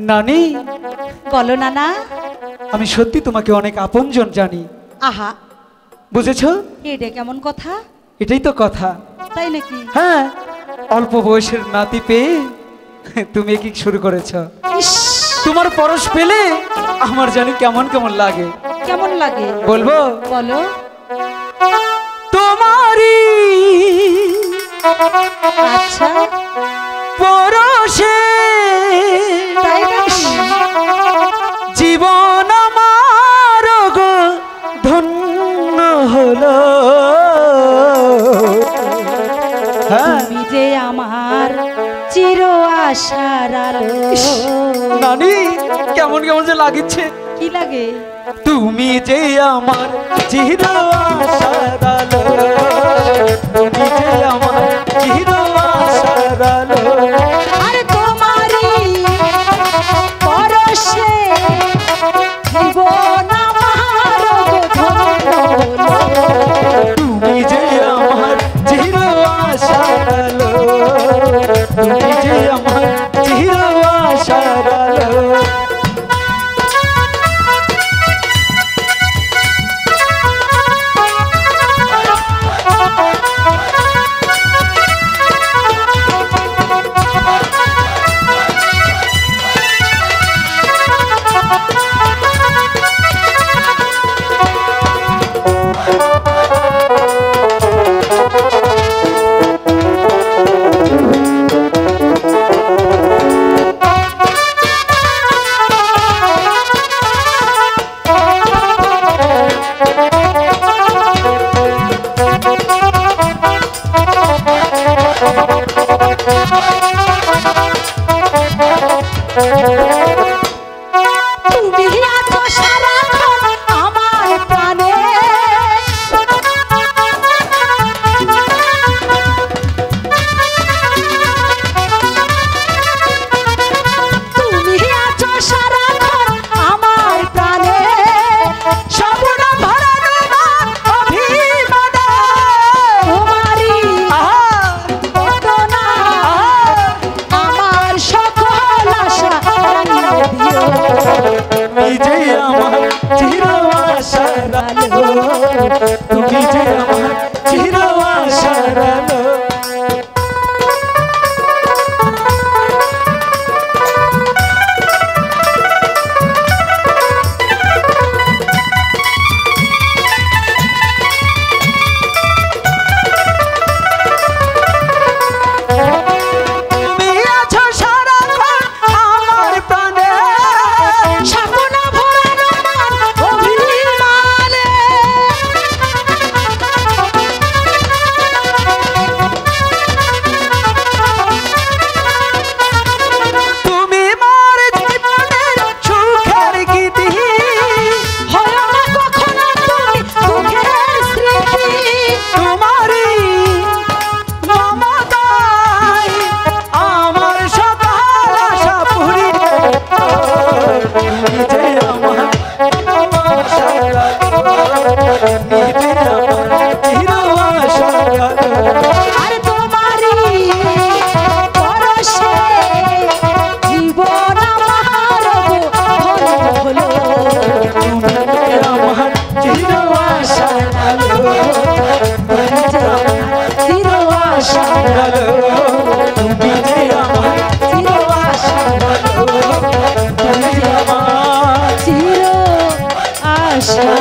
নানি বলো নানা। আমি সত্যি তোমাকে অনেক আপনজন জানি। আহা, বুঝেছো? এটা কেমন কথা? এটাই তো কথা। তাই নাকি? হ্যাঁ, অল্প বয়সের নাতি পেয়ে তুমি কি শুরু করেছো। ইস, তোমার পরশ পেলে আমার জানি কেমন কেমন লাগে। কেমন লাগে বলবো? বলো। তোমারই আচ্ছা, পরশে তাই নাকি? জীবন আমার গো ধন্য হলো। হ্যাঁ তুমি যে আমার চির আশার আলো। নানি, কেমন কেমন যে লাগিচ্ছে। কি লাগে? তুমি যে আমার চির আশার আলো, তুমি যে আমার চির আশার আলো। আরে তোমারই পরশে জীবন আমার ধন্য হলো। তুমি যে আমার চির আশার আলো, তুমি যে আমার চির আশার আলো। তুমি আছো সারাক্ষণ আমার প্রাণে। তুমি আছো সারাক্ষণ আমার প্রাণে। স্বপ্ন ভরানো মন অভিমানে। তোমারই বদনা আমার সকল আশা রাঙিয়ে দিও। তুমি যে আমার চির আশার আলো, তুমি যে আমার চির আশার আলো। তুমি আছো সারাক্ষণ আমার প্রাণে। স্বপ্ন ভরানো মন অভিমানে। তুমি মোর জীবনের সুখের গীতি। হয়ো না কখনো তুমি দুঃখের স্মৃতি। তোমারই মমতায় আমার সকল আশা পূরিত। তুমি যে আমার আশার আলো, তুমি যে আমার চির আশার আলো। আর তোমারই পরশে জীবন আমার ধন্য হলো। তুমি যে আমার চির আশার আলো, তুমি যে আমার চির আশার আলো, তুমি যে আমার চির আশার তুমি যে আমার চির আশা।